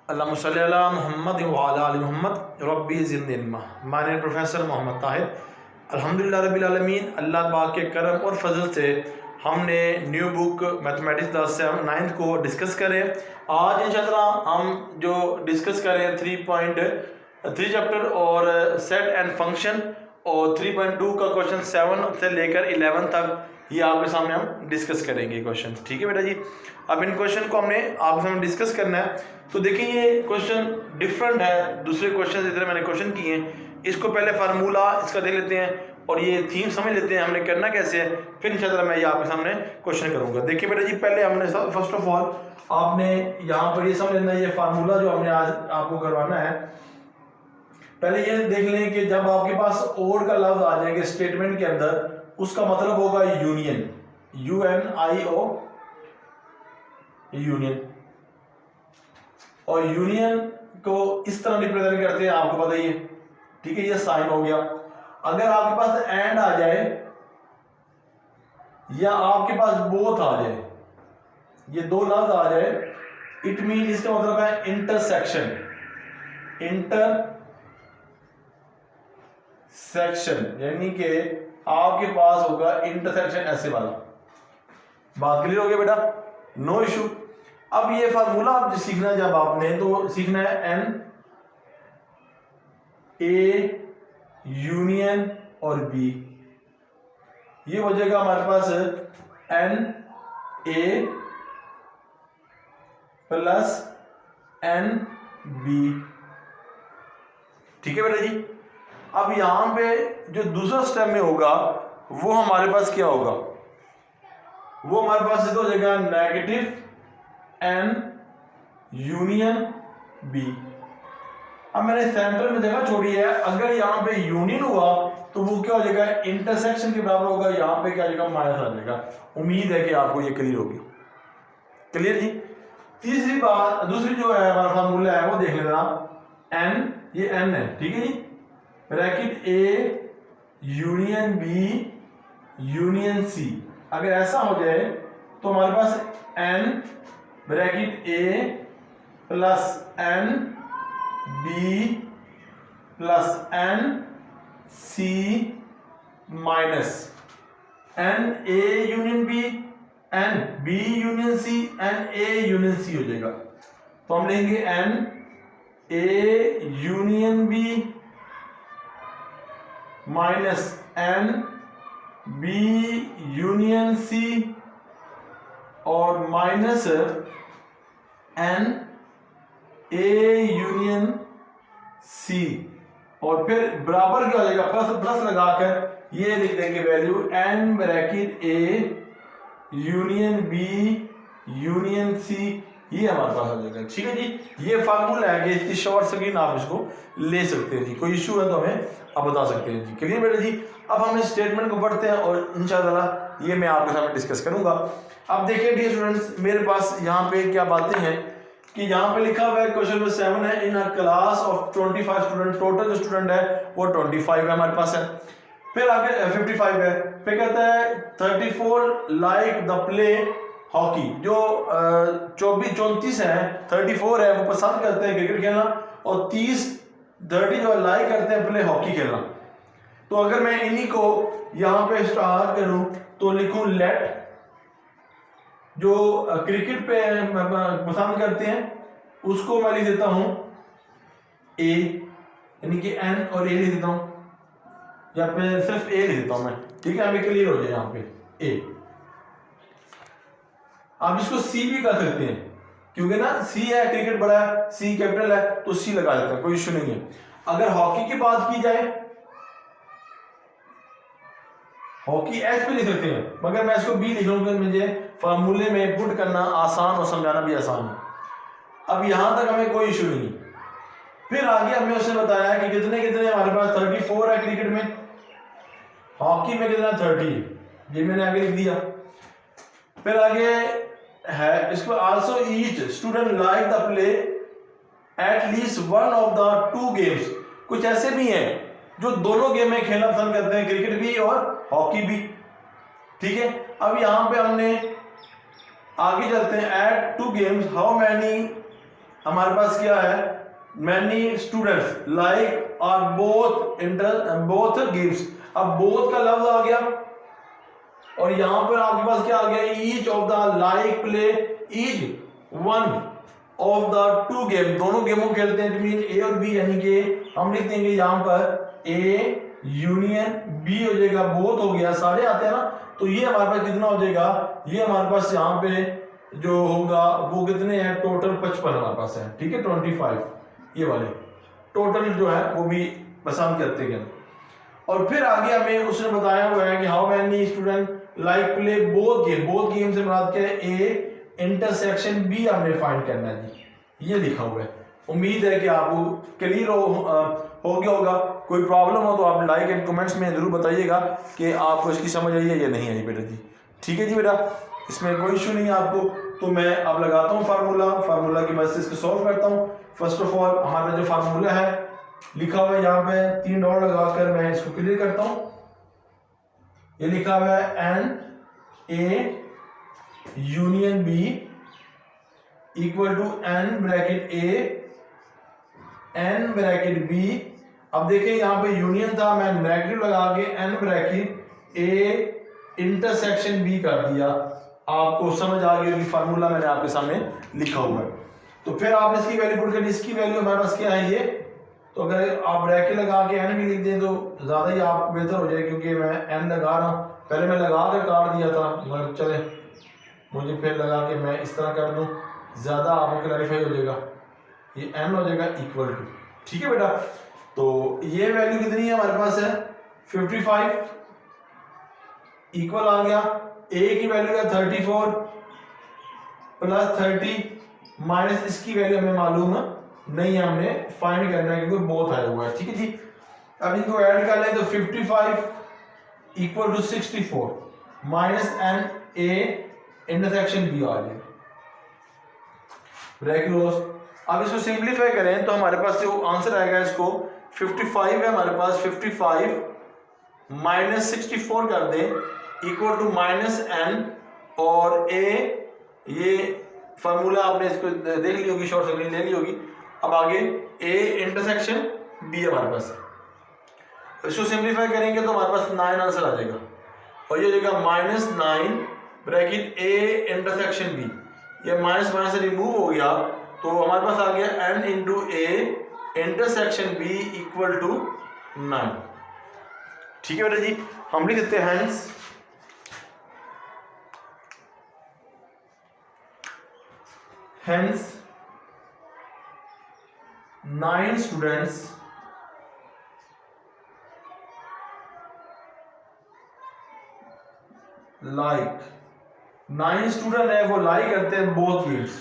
अल्लाहुम्मा सल्ली अला मुहम्मद व अला आलि मुहम्मद रब्बी ज़िदनी इल्मा। माने प्रोफेसर मोहम्मद ताहिर। अल्हम्दुलिल्लाह रब्बिल आलमीन, अल्लाह पाक के करम और फजल से हमने new book mathematics class 9th को डिस्कस करें। आज इंशाअल्लाह हम जो डिस्कस करें 3.3 चैप्टर और सेट एंड फंक्शन, और 3.2 का क्वेश्चन 7 से लेकर 11 तक ये आपके सामने हम डिस्कस करेंगे क्वेश्चन। ठीक है बेटा जी। अब इन क्वेश्चन को हमने आपके सामने डिस्कस करना है। तो देखिए ये क्वेश्चन डिफरेंट है दूसरे क्वेश्चन जितने मैंने क्वेश्चन किए हैं। इसको पहले फार्मूला इसका देख लेते हैं और ये थीम समझ लेते हैं हमने करना कैसे है, फिर इंशाल्लाह मैं ये आपके सामने क्वेश्चन करूंगा। देखिए बेटा जी, पहले हमने फर्स्ट ऑफ ऑल आपने यहाँ पर ये समझ लेना, ये फार्मूला जो हमने आज आपको करवाना है, पहले ये देख लें कि जब आपके पास और का लफ्ज आ जाएंगे स्टेटमेंट के अंदर, उसका मतलब होगा यूनियन, UNIO, यूनियन। और यूनियन को इस तरह रिप्रेजेंट करते हैं, आपको पता ही है। ठीक है, ये साइन हो गया। अगर आपके पास एंड आ जाए या आपके पास बोथ आ जाए, ये दो लफ्ज आ जाए, इट मीन इसका मतलब है इंटरसेक्शन। यानी कि आपके पास होगा इंटरसेक्शन ऐसे वाला। बात क्लियर हो गया बेटा, नो इशू। अब ये फार्मूला आप सीखना है, जब आपने तो सीखना है N A यूनियन और B। ये हो जाएगा हमारे पास N A plus N B। ठीक है बेटा जी। अब यहां पे जो दूसरा स्टेप में होगा वो हमारे पास क्या होगा, वो हमारे पास हो जाएगा नेगेटिव N यूनियन B। अब मैंने सेंटर में जगह छोड़ी है, अगर यहाँ पे यूनियन हुआ तो वो क्या हो जाएगा, इंटरसेक्शन के बराबर होगा। यहाँ पे क्या आ जाएगा, माइनस आ जाएगा। उम्मीद है कि आपको ये क्लियर होगी। क्लियर जी। तीसरी बात, दूसरी जो है हमारा फार्मूला है वो देख लेना, N, ये N है, ठीक है जी, bracket A union B union C। अगर ऐसा हो जाए तो हमारे पास N bracket A plus N B plus N C minus N A union B, N B union C, N A union C हो जाएगा। तो हम लेंगे N A union B minus N B union C और minus N A union C, और फिर बराबर क्या हो जाएगा, प्लस लगाकर ये लिख देंगे value N bracket A union B union C। ये हमारे पास हो जाएगा। ठीक है जी। ये फार्मूला है कि इसकी शॉर्ट स्क्रीन आप इसको ले सकते हैं जी, कोई इशू है तो हमें आप बता सकते हैं जी। क्लियर बेटा जी। अब हम इस स्टेटमेंट को पढ़ते हैं और इंशाअल्लाह ये मैं आपके सामने डिस्कस करूंगा। अब देखिए डियर स्टूडेंट्स, मेरे पास यहाँ पे क्या बातें हैं कि यहाँ पे लिखा हुआ है क्वेश्चन नंबर 7 है, in a class of 25 student, total जो स्टूडेंट है वो 25 है हमारे पास है। फिर आगे 55 है, फिर कहता है 34 लाइक द प्ले हॉकी। जो 34 है, 34 है वो पसंद करते हैं क्रिकेट खेलना, और 30 जो लाइक करते हैं प्ले हॉकी खेलना। तो अगर मैं इन्हीं को यहाँ पे स्टार्ट करूं तो लिखूं लेट, जो क्रिकेट पे पसंद करते हैं उसको मैं लिख देता हूं A, यानी कि N और A लिख देता हूं, या फिर सिर्फ A लिख देता हूं मैं। ठीक है, हमें क्लियर हो जाए यहाँ पे A। आप इसको C भी कर सकते हैं, क्योंकि ना C है, क्रिकेट बड़ा है, C कैपिटल है, तो C लगा देते हैं, कोई इश्यू नहीं है। अगर हॉकी की बात की जाए, हॉकी H पे लिख सकते हैं, मगर मैं इसको B लिख लूंगा, मुझे फार्मूले में पुट करना आसान और समझाना भी आसान है। अब यहां तक हमें कोई इशू नहीं। फिर आगे हमने उसने बताया कि कितने हमारे पास 34 है क्रिकेट में, हॉकी में कितना 30, ये मैंने आगे लिख दिया। फिर आगे है इसको also each student like the play at least one of the 2 games. कुछ ऐसे भी हैं जो दोनों गेम में खेलना पसंद करते हैं, क्रिकेट भी और हॉकी भी। ठीक है, अब यहां पे हमने आगे चलते हैं। एट 2 गेम्स हाउ मैनी हमारे पास क्या है, मैनी स्टूडेंट्स लाइक और बोथ गेम्स। अब बोथ का लफ्ज आ गया और यहां पर आपके पास क्या आ गया, each of the like play each one of the two game, दोनों गेमों खेलते हैं बिटवीन ए और बी, यानी कि हम लिख देंगे यहां पर ए यूनियन बी हो जाएगा, बोथ हो गया, सारे आते हैं ना, तो ये हमारे पास कितना हो जाएगा, ये हमारे पास यहाँ पे जो होगा वो कितने हैं, टोटल 55 हमारे पास है, ठीक है 25, ये वाले टोटल जो है वो भी पसंद करते हैं। और फिर आगे हमें उसने बताया हुआ है कि how many student like play both game से मुराद क्या है, ए इंटरसेक्शन बी हमने फाइंड करना है जी, ये लिखा हुआ है। उम्मीद है कि आपको क्लियर हो गया होगा। कोई प्रॉब्लम हो तो आप लाइक एंड कमेंट्स में जरूर बताइएगा कि आपको इसकी समझ आई है या नहीं आई बेटा जी, ठीक है जी बेटा, इसमें कोई इशू नहीं है आपको। तो मैं अब लगाता हूँ फार्मूला की मदद से इसको सॉल्व करता हूँ। फर्स्ट ऑफ ऑल हमारा जो फार्मूला है लिखा हुआ है यहाँ पे 3 डॉट लगाकर मैं इसको क्लियर करता हूँ। ये लिखा हुआ है n A union B equal to N bracket A n bracket B. अब देखिए यहाँ पे यूनियन था, मैं नेगेटिव लगा के n bracket A intersection B कर दिया। आपको समझ आ गई, फार्मूला मैंने आपके सामने लिखा हुआ है। तो फिर आप इसकी वैल्यू पुट करें, इसकी वैल्यू हमारे पास क्या है ये, तो अगर आप ब्रैकेट लगा के एन भी लिख दें तो ज्यादा ही आप बेहतर हो जाए, क्योंकि मैं एन लगा रहा हूँ, पहले मैं लगा कर काट दिया था, मगर चले मुझे फिर लगा के मैं इस तरह कर दूं, ज्यादा आपको क्लैरिफाई हो जाएगा। ये एन हो जाएगा इक्वल टू, ठीक है बेटा। तो ये वैल्यू कितनी है हमारे पास है 55, इक्वल आ गया ए की वैल्यू है 34 प्लस 30 माइनस इसकी वैल्यू हमें मालूम नहीं है, हमने फाइंड करना है क्योंकि बहुत आया हुआ है, ठीक है जी। अब इनको ऐड कर लें तो 55 equal to 64 minus N A intersection B आ जाएगा ब्रैकेट क्लोज। अब इसको सिंपलीफाई करें तो हमारे पास जो आंसर आएगा, इसको 55 है हमारे पास, 55 माइनस 64 कर दें इक्वल टू माइनस एन और ए, ये फार्मूला आपने इसको देख ली होगी, शॉर्ट सर्किट ले ली होगी। अब आगे ए इंटरसेक्शन बी हमारे पास, इसको सिंपलीफाई करेंगे तो हमारे पास 9 आंसर आ जाएगा और ये जाएगा minus 9 bracket A intersection B. ये माइनस माइनस से रिमूव हो गया तो हमारे पास आ गया n into A intersection B equal to 9, ठीक है बेटा जी। हम लिख देते हैं hence 9 students like, 9 स्टूडेंट है वो लाइक करते हैं बोथ गेम्स।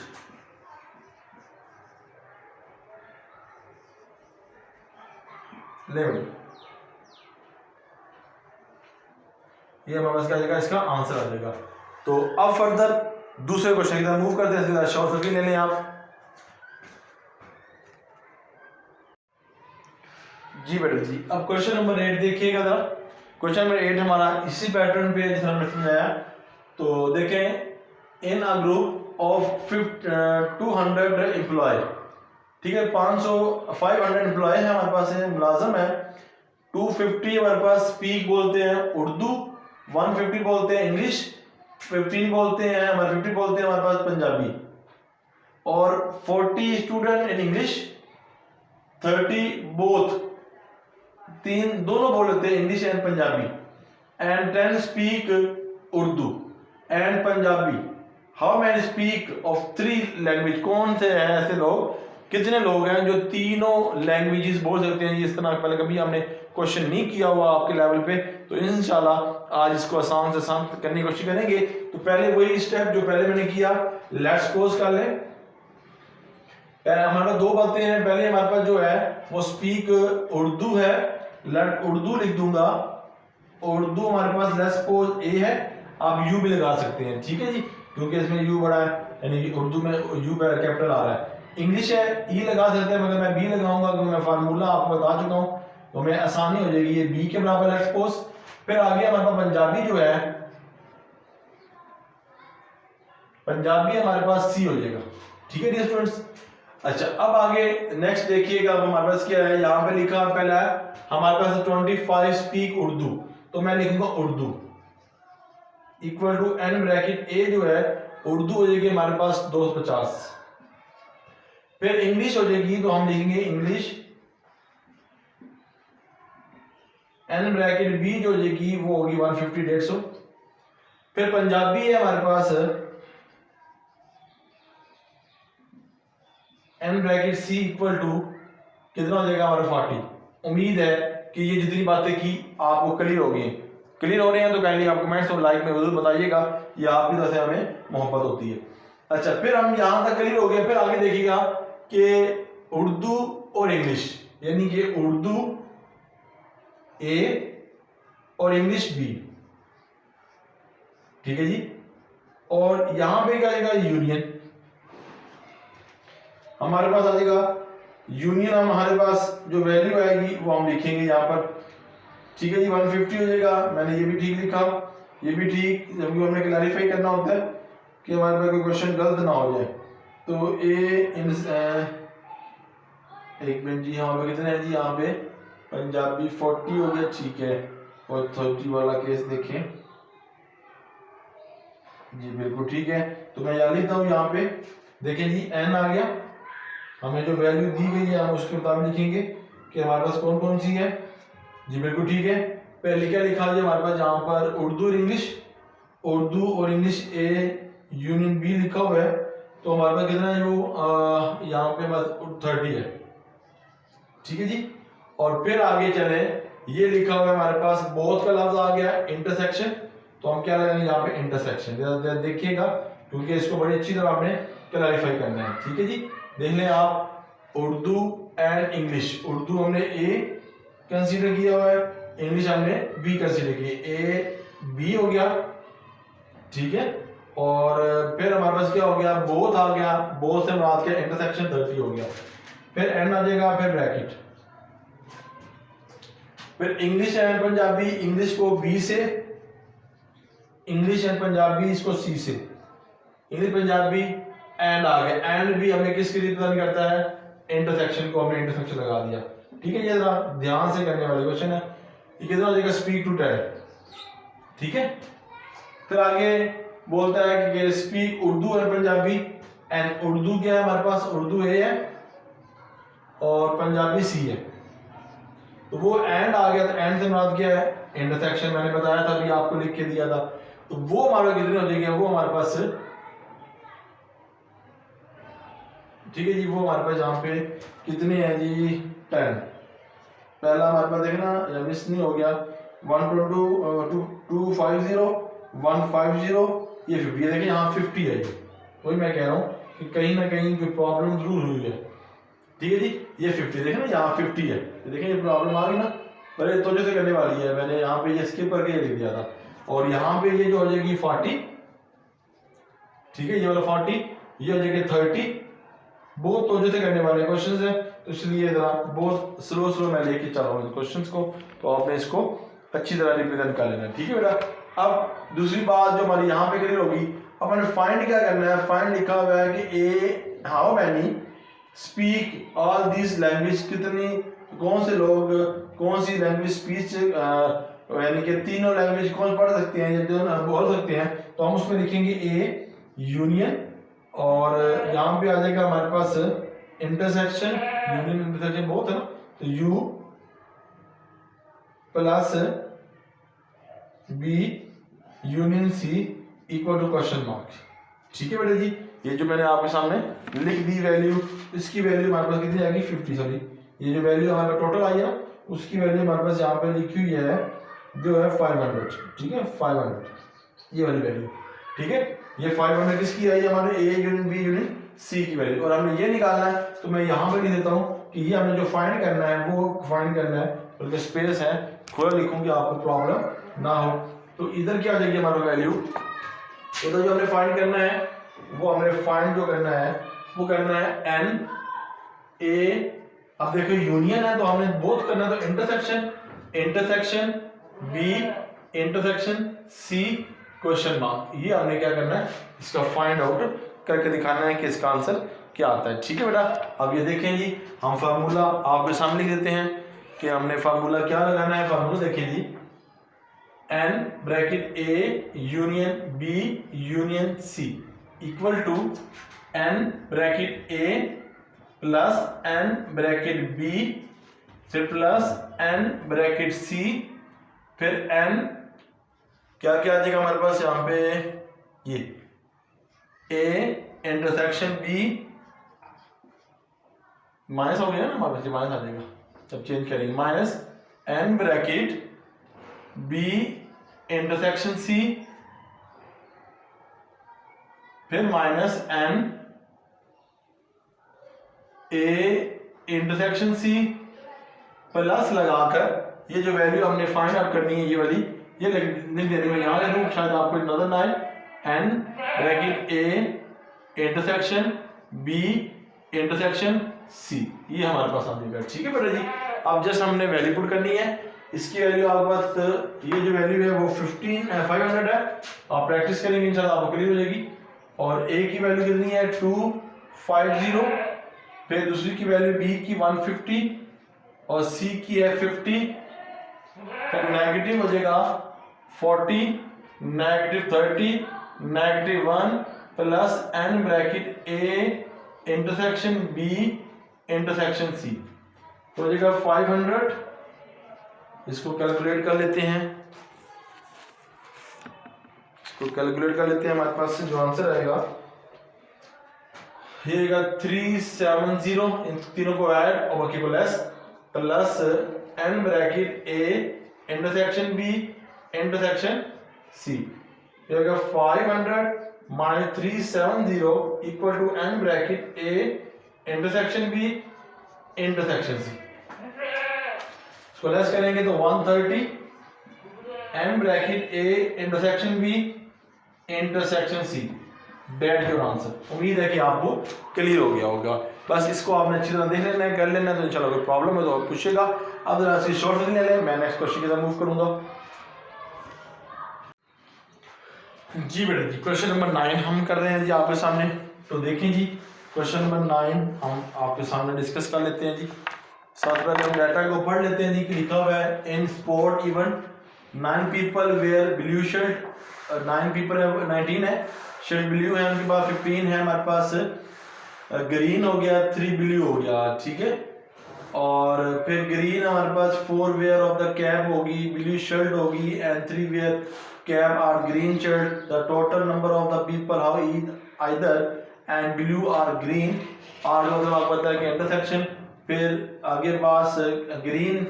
लेवल ये हमारे पास क्या आ जाएगा, इसका आंसर आ जाएगा। तो अब फर्दर दूसरे क्वेश्चन की तरफ मूव करते हैं, शॉर्ट सर्किट ले लें आप जी बेटा जी। अब क्वेश्चन नंबर 8 देखिएगा जरा। क्वेश्चन नंबर 8 हमारा इसी पैटर्न पे जिस हमने समझाया। तो देखें इन अ ग्रुप ऑफ 200 एम्प्लॉय, ठीक है 500 एम्प्लॉय है हमारे पास, है मुलाजम है। 250 हमारे पास स्पीक बोलते हैं उर्दू, 150 बोलते हैं इंग्लिश, 15 बोलते हैं हमारे 50 बोलते हैं हमारे पास पंजाबी, और 40 स्टूडेंट इन इंग्लिश, 30 बोथ, 3 दोनों बोल लेते हैं English and Punjabi, and 10 speak Urdu and Punjabi. How many speak of 3 language, कौन से हैं ऐसे लोग, कितने लोग हैं जो तीनों लैंग्वेजेस बोल सकते हैं। इस तरह पहले कभी हमने क्वेश्चन नहीं किया हुआ आपके लेवल पे, तो इंशाल्लाह आज इसको आसान से आसान करने की कोशिश करेंगे। तो पहले वही स्टेप जो पहले मैंने किया, लेट्स सपोज कर लें। हमारे पास 2 बातें हैं, पहले हमारे पास जो है वो स्पीक उर्दू है, लेट उर्दू लिख दूंगा, उर्दू हमारे पास लेट्स सपोज ए है, आप यू भी लगा सकते हैं, ठीक है जी, क्योंकि इसमें यू बड़ा है, यानी उर्दू में यू कैपिटल आ रहा है। इंग्लिश है ई लगा सकते हैं, मगर मैं बी लगाऊंगा क्योंकि मैं फार्मूला आपको बता चुका हूँ, तो मैं आसानी हो जाएगी, ये बी के बराबर है सपोज। फिर आगे हमारे पास पंजाबी जो है, पंजाबी हमारे पास सी हो जाएगा, ठीक है डियर स्टूडेंट्स। अच्छा अब आगे नेक्स्ट देखिएगा, अब हमारे पास क्या है, यहाँ पे लिखा पहला है हमारे पास 25 स्पीक उर्दू, तो मैं लिखूंगा Urdu equal to N bracket A जो है उर्दू हो जाएगी हमारे पास 250। फिर इंग्लिश हो जाएगी तो हम लिखेंगे इंग्लिश एन ब्रैकेट बी जो हो जाएगी वो होगी 150 150। फिर पंजाबी है हमारे पास N bracket C equal to कितना हो जाएगा हमारा 40। उम्मीद है कि ये जितनी बातें की आपको क्लियर हो गई। क्लियर हो रहे हैं तो काइंडली आप कमेंट्स और लाइक में जरूर बताइएगा, ये आपकी तरफ से हमें मोहब्बत होती है। अच्छा फिर हम यहाँ तक क्लियर हो गए, फिर आगे देखिएगा कि उर्दू और इंग्लिश, यानी कि उर्दू ए और इंग्लिश बी, ठीक है जी। और यहां पे क्या आएगा यूनियन, हमारे पास आ जाएगा यूनियन, हमारे पास जो वैल्यू आएगी वो हम लिखेंगे यहाँ पर, ठीक है जी 150 हो जाएगा। मैंने ये भी ठीक लिखा, ये भी ठीक, जबकि हमें क्लैरिफाई करना होता है कि हमारे पास कोई क्वेश्चन गलत ना हो जाए। तो एक मिनट जी, यहाँ पे कितने हैं जी, यहाँ पे पंजाबी 40 हो गया, ठीक है। और 30 वाला केस देखें जी, बिल्कुल ठीक है। तो मैं यहाँ लिखता हूँ, यहाँ पे देखें जी एन आ गया, हमें जो वैल्यू दी गई है हम उसके मुताबिक लिखेंगे कि हमारे पास कौन कौन सी है जी, बिल्कुल ठीक है। पहले क्या लिखा है हमारे पास यहाँ पर उर्दू और इंग्लिश, उर्दू और इंग्लिश ए यूनियन बी लिखा हुआ है, तो हमारे पास कितना है जो यहाँ पे बस 30 है, ठीक है जी। और फिर आगे चले, ये लिखा हुआ है हमारे पास बोथ का लफ्ज आ गया इंटरसेक्शन, तो हम क्या लगाएंगे यहाँ पे इंटरसेक्शन, देखिएगा क्योंकि इसको बड़ी अच्छी तरह आपने क्लैरिफाई करना है, ठीक है जी। देख लें आप उर्दू एंड इंग्लिश, उर्दू हमने ए कंसीडर किया हुआ है, इंग्लिश हमने बी कंसीडर किया, ए बी हो गया, ठीक है। और फिर हमारे पास क्या हो गया, बोथ आ गया, बोथ से मुराद क्या इंटरसेक्शन 30 हो गया। फिर एंड आ जाएगा, फिर ब्रैकेट, फिर इंग्लिश एंड पंजाबी, इंग्लिश को बी से, इंग्लिश एंड पंजाबी इसको सी से, इंग्लिश पंजाबी एंड आ गया, एंड भी हमें किसके लिए प्रदान करता है, इंटरसेक्शन को हमने इंटरसेक्शन लगा दिया, ठीक है। ये जरा ध्यान से करने वाले क्वेश्चन है। ये कितना हो जाएगा, स्पीक टू टेल, ठीक है। फिर आगे बोलता है कि स्पीक उर्दू और पंजाबी, एंड उर्दू क्या है हमारे पास, उर्दू ए है और पंजाबी सी है, तो वो एंड आ गया, तो एंड से मुराद क्या है, इंटरसेक्शन, मैंने बताया था अभी आपको लिख के दिया था। तो वो हमारे कितने हो जाएंगे, वो हमारे पास, ठीक है जी, वो हमारे पास यहाँ पे कितने हैं जी 10। पहला हमारे पास देखना या मिस नहीं हो गया, 250 150, ये 50 है, देखिए यहाँ 50 है, ये वही मैं कह रहा हूँ कि कहीं ना कहीं कोई प्रॉब्लम जरूर हुई है, ठीक है जी। ये 50 देखें ना, यहाँ 50 है, देखें ये प्रॉब्लम आ गई ना, पहले तो जैसे करने वाली है, मैंने यहाँ पे ये स्किप करके ये लिख दिया था, और यहाँ पे ये जो हो जाएगी 40, ठीक है, ये वाला 40, ये हो जाएगी 30, बहुत तो जैसे करने वाले क्वेश्चंस हैं, तो इसलिए जरा बहुत स्लो स्लो मैं लेके चल रहा हूँ क्वेश्चंस को, तो आपने इसको अच्छी तरह रिप्रेजेंट कर लेना, ठीक है बेटा। अब दूसरी बात जो हमारी यहाँ पे क्लियर होगी, अब हमें फाइंड क्या करना है, फाइंड लिखा हुआ है कि a how many speak all this language, कितनी कौन से लोग कौन सी लैंग्वेज स्पीच, यानी कि तीनों लैंग्वेज कौन पढ़ सकते हैं या जो बोल सकते हैं, तो हम उसमें लिखेंगे ए यूनियन, और यहाँ पे आ जाएगा हमारे पास इंटरसेक्शन, यूनियन इंटरसेक्शन बहुत है ना, तो U plus B union C equal to question mark, ठीक है बेटा जी। ये जो मैंने आपके सामने लिख दी वैल्यू, इसकी वैल्यू हमारे पास कितनी आएगी 50, सॉरी ये जो वैल्यू हमारे टोटल आई है उसकी वैल्यू हमारे पास यहाँ पे लिखी हुई है जो है 500, ठीक है 500, ये वाली वैल्यू, ठीक है। ये 500 किसकी आई है, हमारे A union B union C की वैल्यू, और हमने ये निकालना है, तो मैं यहाँ पे लिख देता हूँ कि ये हमने जो फाइंड करना है वो फाइंड करना है, बल्कि स्पेस है खुला लिखूंगी आपको प्रॉब्लम ना हो। तो इधर क्या आ जाएगी हमारा वैल्यू, इधर जो हमने फाइंड करना है वो हमने फाइंड जो करना है वो करना है एन ए, अब देखो यूनियन है तो हमने बोथ करना है, तो intersection, intersection B intersection C question mark, ये हमने क्या करना है इसका फाइंड आउट करके दिखाना है कि इसका आंसर क्या आता है। ठीक है बेटा, अब ये देखें जी, हम फार्मूला आपके सामने लिख देते हैं कि हमने फार्मूला क्या लगाना है। फार्मूला देखिए जी, n bracket A union B union C equal to n bracket A plus n bracket B फिर प्लस n ब्रैकेट C फिर n क्या क्या आ जाएगा हमारे पास यहाँ पे, ये A इंटरसेक्शन B माइनस हो गया ना हमारे पास, माइनस आ जाएगा जब चेंज करेंगे, minus n bracket B intersection C फिर minus n A intersection C plus लगाकर ये जो वैल्यू हमने फाइंड आउट करनी है ये वाली, ये लिख देने में यहाँ लिख दूँ शायद आपको नजर ना आए, n bracket A intersection B intersection C, ये हमारे पास आ जाएगा। ठीक है बेटा जी, अब जस्ट हमने वैल्यू पुट करनी है। इसकी वैल्यू आपके पास ये जो वैल्यू है वो 500 है, आप प्रैक्टिस करेंगे इंशाल्लाह आपको क्लियर हो जाएगी। और A की वैल्यू कितनी है 250, फिर दूसरी की वैल्यू B की 150 और C की है 50, फिर नेगेटिव हो जाएगा 40, negative 30, negative 1 plus n bracket A intersection B intersection C तो हो जाएगा 500। इसको कैलकुलेट कर लेते हैं, हमारे पास जो आंसर आएगा ये आएगा 370, इन तीनों को ऐड और बाकी को less, plus n bracket A intersection B intersection C, ये आएगा 500 minus 370 equal to n bracket A intersection B intersection C, इसको लेस करेंगे तो 130 n bracket A intersection B intersection C, that your answer. उम्मीद है कि आपको क्लियर हो गया होगा। बस इसको आपने अच्छी तरह देख लेना है, कर लेना है, तो इंशाल्लाह कोई प्रॉब्लम है तो आप पूछेगा। अब जरा सी शॉर्ट ले लें, मैं नेक्स्ट क्वेश्चन की तरफ मूव करूंगा। जी बेटा जी, क्वेश्चन नंबर 9 हम कर रहे हैं जी आपके सामने। तो देखें जी, क्वेश्चन नंबर 9 हम आपके सामने डिस्कस कर लेते हैं जी। साथ पहले हम डाटा को पढ़ लेते हैं जी कि लिखा हुआ है in sport event 9 people wear blue shirt, 9 people 19 है, शर्ट ब्लू है उनके पास, 15 है हमारे पास, ग्रीन हो गया, 3 ब्लू हो गया। ठीक है, और फिर ग्रीन हमारे पास 4 वेयर ऑफ द कैप होगी, ब्लू शर्ट होगी and 3 wear cap or green shirt. The total number of the people how either and blue or green, or मतलब आपको पता है कि इंटरसेक्शन। फिर आगे पास ग्रीन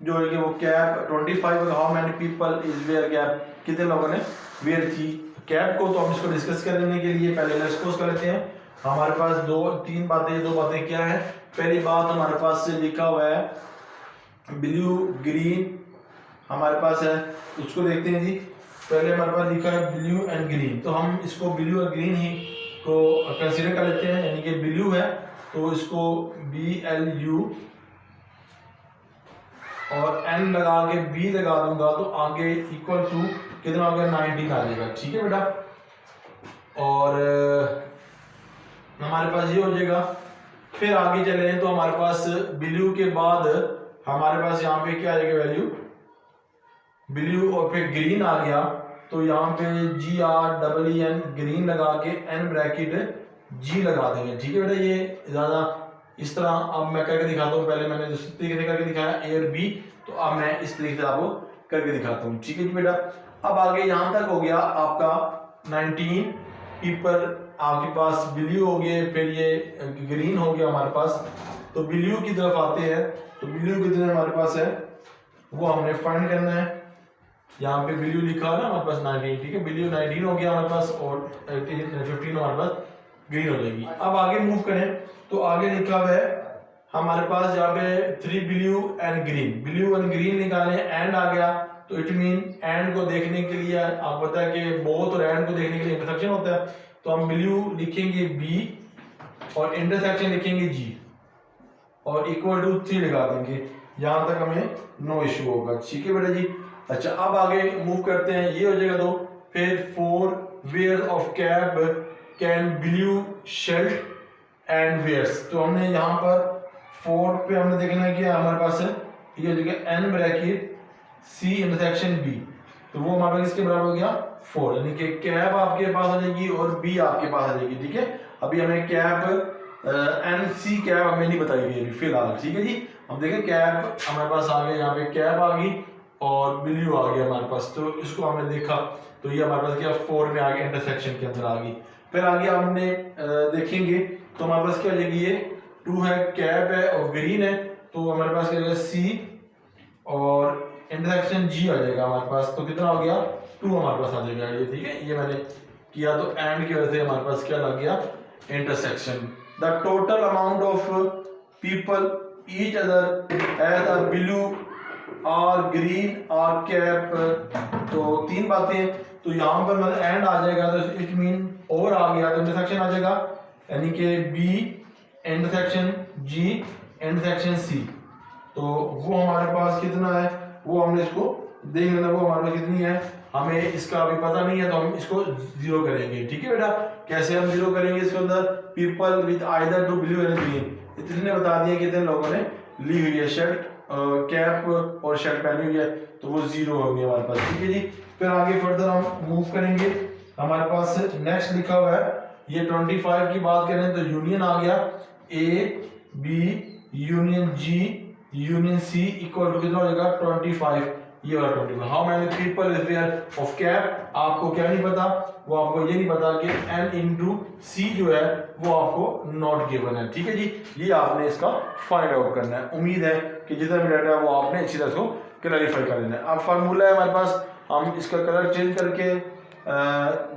जो है कि वो cap 25, how many people is wear cap, कितने लोगों ने वेयर की कैप को। तो हम इसको डिस्कस करने के लिए पहले लेट्स कर लेते हैं। हमारे पास दो बातें क्या है। पहली बात हमारे पास से लिखा हुआ है ब्लू ग्रीन हमारे पास है, उसको देखते हैं जी। पहले हमारे पास लिखा है ब्लू एंड ग्रीन, तो हम इसको ब्लू और ग्रीन ही को कंसीडर कर लेते हैं, यानी कि ब्लू है तो इसको BLU और N लगा के B लगा दूंगा तो आगे इक्वल टू कितना हो गया 19 आ जाएगा। ठीक है बेटा, और हमारे पास ये हो जाएगा। फिर आगे चले तो हमारे पास ब्लू के बाद हमारे पास यहाँ पे क्या आ जाएगा वैल्यू, ब्लू और फिर ग्रीन आ गया तो यहाँ पे GREEN ग्रीन लगा के N ब्रैकेट G लगा देंगे। ठीक है बेटा, ये ज्यादा इस तरह अब मैं करके दिखाता हूँ। पहले मैंने जिस तरीके से करके दिखाया A और B, तो अब मैं इस तरीके से आपको करके दिखाता हूँ। ठीक है जी बेटा, अब आगे यहाँ तक हो गया आपका 19 पीपल, आपके पास ब्लू हो गए, फिर ये ग्रीन हो गया हमारे पास। तो ब्लू की तरफ आते हैं, तो ब्लू कितने हमारे पास है वो हमने फाइंड करना है। यहाँ पे ब्लू लिखा है ना हमारे पास 19, ठीक है, ब्लू 19 हो गया हमारे पास और 15 हमारे पास ग्रीन हो जाएगी। अब आगे मूव करें तो आगे लिखा हुआ है हमारे पास यहाँ पे 3 blue and green, blue and green निकाले, एंड आ गया तो इट मीन एंड को देखने के लिए आप पता है कि बोथ और एंड को देखने के लिए इंटरसेक्शन होता है, तो हम ब्लू लिखेंगे B और इंटरसेक्शन लिखेंगे G और इक्वल टू 3 लगा देंगे, यहाँ तक हमें नो इश्यू होगा। ठीक है बेटा जी। अच्छा, अब आगे मूव करते हैं, ये हो जाएगा तो फिर 4 wear of cap can blue shirt and wears. तो हमने यहाँ पर 4 पे हमने देखना है कि हमारे पास ये हो जाएगा n bracket C intersection B, तो वो हमारे पास इसके बराबर हो गया 4, यानी कि कैप आपके पास आ जाएगी और B आपके पास आ जाएगी। ठीक है, अभी हमें कैप NC कैप हमें नहीं बताई गई अभी फिलहाल। ठीक है जी, हम देखें कैप हमारे पास आ गया, यहाँ पे कैप आ गई और ब्लू आ गया हमारे पास, तो इसको हमने देखा तो ये हमारे पास क्या 4 में आ गया, इंटरसेक्शन के अंदर आ गई। फिर आगे हमने देखेंगे तो हमारे पास क्या हो जाएगी, ये 2 है, कैप है और ग्रीन है, तो हमारे पास क्या हो जाएगा C और इंटरसेक्शन G आ जाएगा हमारे पास, तो कितना हो गया 2 हमारे पास आ जाएगा ये। ठीक है, ये मैंने किया तो एंड की वजह से हमारे पास क्या लग गया, intersection. The total amount of people each other as a blue और ग्रीन और कैप, तो 3 बातें, तो यहाँ पर मतलब एंड आ जाएगा तो इट मीन और आ गया तो इंटरसेक्शन आ जाएगा, यानी कि B intersection G intersection C, तो वो हमारे पास कितना है वो हमने इसको देख लेना, वो हमारे पास कितनी है हमें इसका अभी पता नहीं है, तो हम इसको 0 करेंगे। ठीक है बेटा, कैसे हम 0 करेंगे इसके अंदर, people with either to blue and green, इतने बता दिया कितने लोगों ने ली हुई है शर्ट, कैप और शर्ट पहनी हुई है, तो वो 0 होंगे हमारे पास। ठीक है जी, फिर आगे फर्दर हम मूव करेंगे, हमारे पास नेक्स्ट लिखा हुआ है ये 25 की बात करें तो यूनियन आ गया, A B union G union C equal to कितना हो जाएगा 25, ये वाला 25। How many people is there of cap, आपको क्या नहीं पता, वो आपको ये नहीं पता कि n इंटू C जो है वो आपको नॉट गिवन है। ठीक है जी, ये आपने इसका फाइंड आउट करना है। उम्मीद है कि जितना भी डाटा है वो आपने अच्छी तरह से क्लैरिफाई कर लेना है। अब फार्मूला है हमारे पास, हम इसका कलर चेंज करके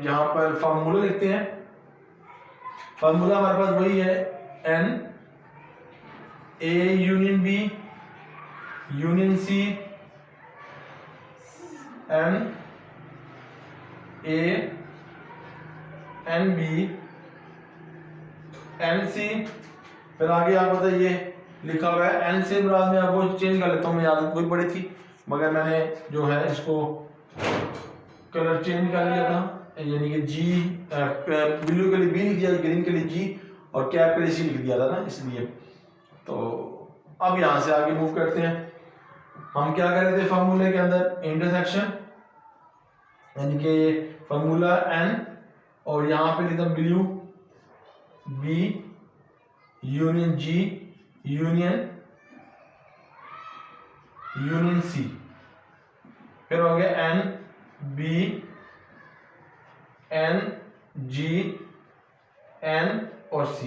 यहाँ पर फार्मूला लिखते हैं। फार्मूला हमारे पास वही है, n A union B union C n A n B n C, फिर आगे आप बताइए लिखा हुआ है n से मुराद में आपको चेंज कर लेता हूँ, मैं याद वही पड़ी थी मगर मैंने जो है इसको कलर चेंज कर लिया था, यानी कि G ब्लू के लिए B लिख दिया, ग्रीन के लिए G और कैप के लिए C लिख दिया था ना, इसलिए। तो अब यहाँ से आगे मूव करते हैं, हम क्या कर रहे थे फार्मूले के अंदर, इंटरसेक्शन, यानी कि फार्मूला n और यहाँ पे लिखा blue B union G union C, फिर हो गया n B n G n और C,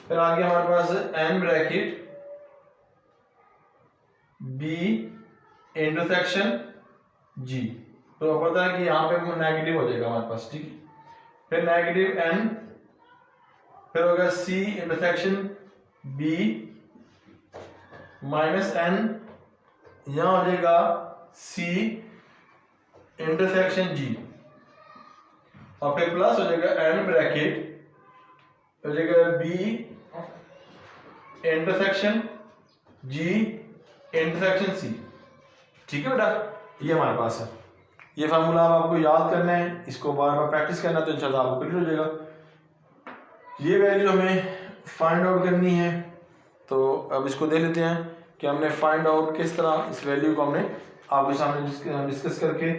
फिर आगे हमारे पास n bracket B intersection G, तो पता है कि यहाँ पे नेगेटिव हो जाएगा हमारे पास। ठीक है, फिर नेगेटिव n, फिर होगा C intersection B minus n, यहाँ हो जाएगा C इंटरसेक्शन G और फिर प्लस हो जाएगा n ब्रैकेट हो जाएगा B intersection G intersection C। ठीक है बेटा, ये हमारे पास है, ये फार्मूला आपको याद करना है, इसको बार बार प्रैक्टिस करना है तो इंशाल्लाह आपको क्लियर हो जाएगा। ये वैल्यू हमें फाइंड आउट करनी है, तो अब इसको देख लेते हैं कि हमने फाइंड आउट किस तरह इस वैल्यू को हमने आपके सामने डिस्कस करके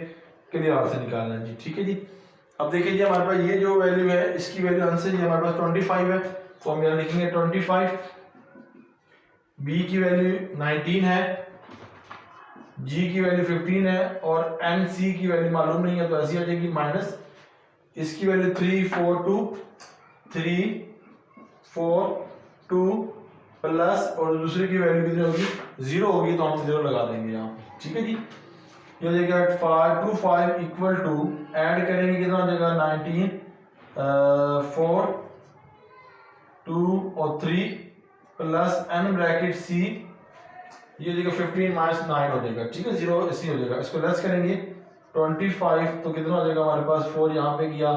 क्लियर से निकालना है जी। ठीक है जी, अब देखिए जी हमारे पास ये जो वैल्यू है इसकी वैल्यू आंसर ये हमारे पास 25 है, तो हम यहाँ लिखेंगे 25, B की वैल्यू 19 है, G की वैल्यू 15 है और NC की वैल्यू मालूम नहीं है, तो ऐसी आ जाएगी माइनस, इसकी वैल्यू 3 4 2 3 4 2 प्लस और दूसरे की वैल्यू कितनी होगी 0 होगी, तो हम 0 लगा देंगे यहाँ पे। ठीक है जी, ये हो जाएगा 5 2 5 इक्वल टू ऐड करेंगे कितना हो जाएगा 19 4 2 और 3 प्लस n ब्रैकेट C, ये हो जाएगा 15 माइनस 9 हो जाएगा। ठीक है, 0 इसी हो जाएगा, इसको लेस करेंगे 25, तो कितना हो जाएगा हमारे पास 4 यहाँ पे किया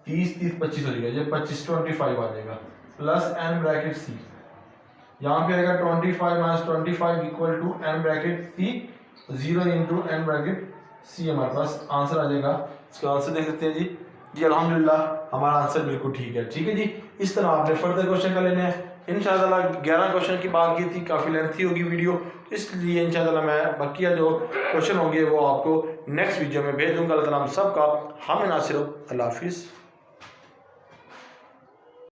30 30 25 हो जाएगा, ये 25 25 आ जाएगा प्लस n ब्रैकेट C, यहाँ पे आएगा 25 minus 25 equal to n bracket C 0 into n bracket C, हमारे पास आंसर आ जाएगा। इसका आंसर देख सकते हैं जी, अल्हम्दुलिल्लाह हमारा आंसर बिल्कुल ठीक है। ठीक है जी, इस तरह आपने फर्दर क्वेश्चन का लेने हैं। इंशाअल्लाह 11 क्वेश्चन की बात की थी, काफ़ी लेंथी होगी वीडियो, इसलिए इंशाअल्लाह मैं बकिया जो क्वेश्चन होंगे वो आपको नेक्स्ट वीडियो में भेज दूँगा। अल्लाह ताला हम सब का हामी नासिर। अल्लाह हाफिज़।